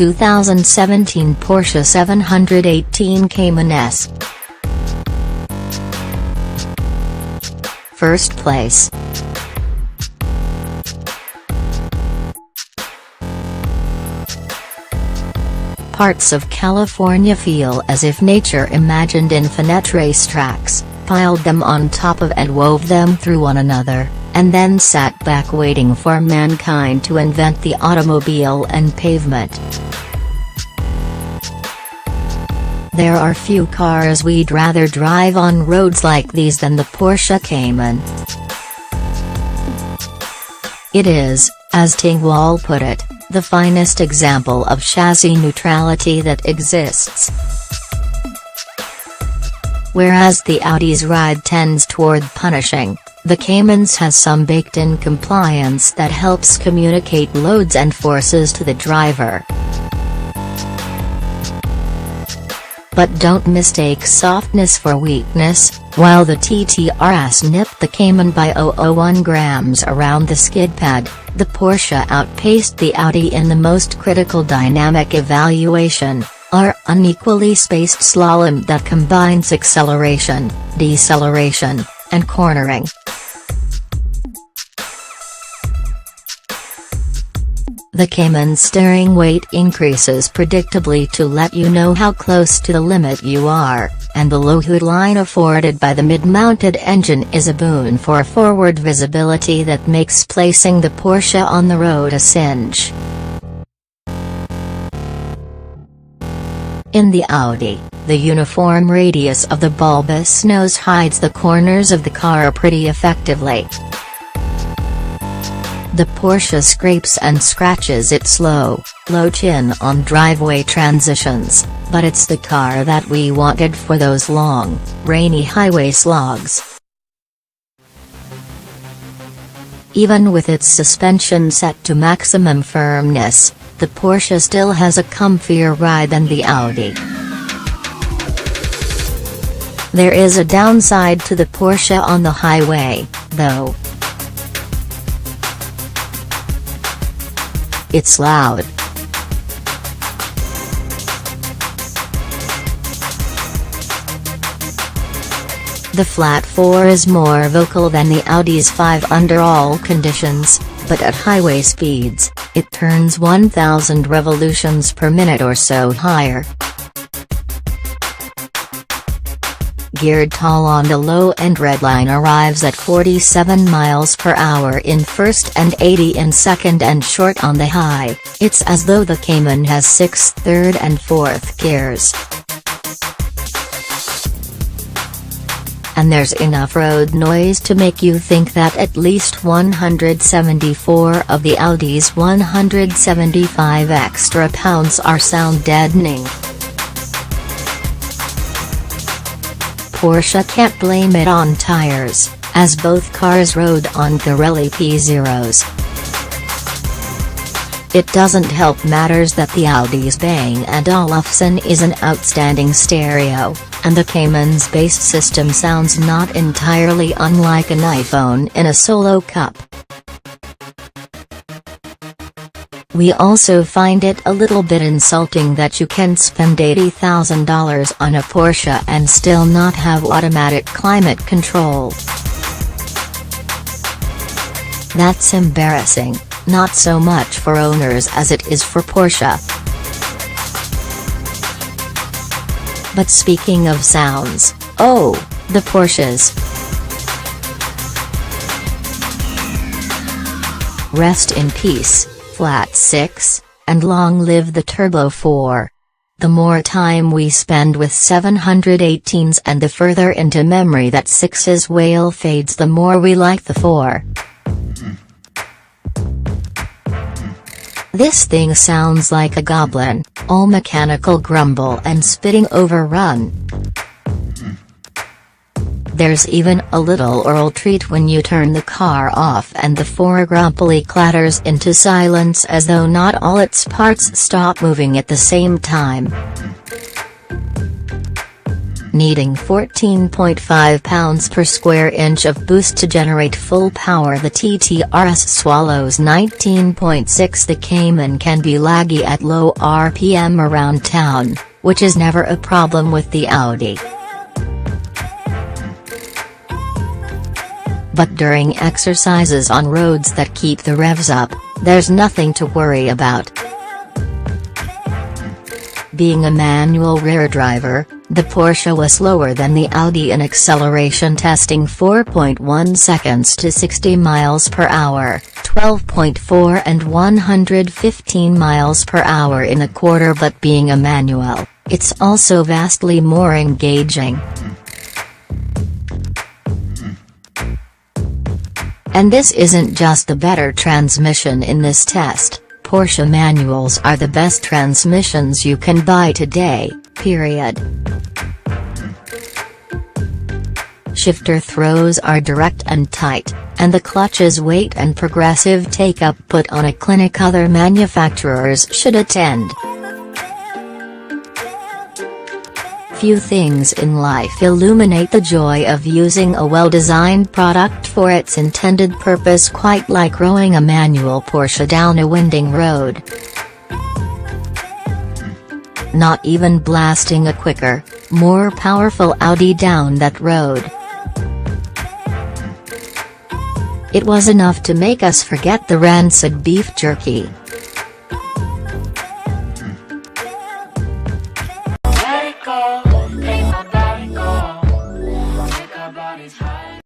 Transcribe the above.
2017 Porsche 718 Cayman S. First place. Parts of California feel as if nature imagined infinite racetracks, piled them on top of and wove them through one another, and then sat back waiting for mankind to invent the automobile and pavement. There are few cars we'd rather drive on roads like these than the Porsche Cayman. It is, as Tingwall put it, the finest example of chassis neutrality that exists. Whereas the Audi's ride tends toward punishing, the Cayman's has some baked-in compliance that helps communicate loads and forces to the driver. But don't mistake softness for weakness. While the TTRS nipped the Cayman by 0.001 grams around the skid pad, the Porsche outpaced the Audi in the most critical dynamic evaluation, our unequally spaced slalom that combines acceleration, deceleration, and cornering. The Cayman's steering weight increases predictably to let you know how close to the limit you are, and the low hood line afforded by the mid-mounted engine is a boon for forward visibility that makes placing the Porsche on the road a cinch. In the Audi, the uniform radius of the bulbous nose hides the corners of the car pretty effectively. The Porsche scrapes and scratches its low chin on driveway transitions, but it's the car that we wanted for those long, rainy highway slogs. Even with its suspension set to maximum firmness, the Porsche still has a comfier ride than the Audi. There is a downside to the Porsche on the highway, though. It's loud. The flat 4 is more vocal than the Audi's 5 under all conditions, but at highway speeds, it turns 1,000 revolutions per minute or so higher. Geared tall on the low-end redline arrives at 47 miles per hour in first and 80 in second and short on the high. It's as though the Cayman has 6th, 3rd and 4th gears. And there's enough road noise to make you think that at least 174 of the Audi's 175 extra pounds are sound deadening. Porsche can't blame it on tires, as both cars rode on Pirelli P0s. It doesn't help matters that the Audi's Bang & Olufsen is an outstanding stereo, and the Cayman's bass system sounds not entirely unlike an iPhone in a solo cup. We also find it a little bit insulting that you can spend $80,000 on a Porsche and still not have automatic climate control. That's embarrassing, not so much for owners as it is for Porsche. But speaking of sounds, oh, the Porsches. Rest in peace, Flat 6, and long live the Turbo 4. The more time we spend with 718s and the further into memory that 6's wail fades, the more we like the 4. This thing sounds like a goblin, all mechanical grumble and spitting overrun. There's even a little oral treat when you turn the car off and the 4 grumpily clatters into silence as though not all its parts stop moving at the same time. Needing 14.5 pounds per square inch of boost to generate full power, the TTRS swallows 19.6. The Cayman can be laggy at low RPM around town, which is never a problem with the Audi. But during exercises on roads that keep the revs up, there's nothing to worry about. Being a manual rear driver, the Porsche was slower than the Audi in acceleration, testing 4.1 seconds to 60 miles per hour, 12.4 and 115 miles per hour in a quarter. But being a manual, it's also vastly more engaging. And this isn't just the better transmission in this test. Porsche manuals are the best transmissions you can buy today, period. Shifter throws are direct and tight, and the clutch's weight and progressive take-up put on a clinic other manufacturers should attend. Few things in life illuminate the joy of using a well-designed product for its intended purpose quite like rowing a manual Porsche down a winding road. Not even blasting a quicker, more powerful Audi down that road. It was enough to make us forget the rancid beef jerky.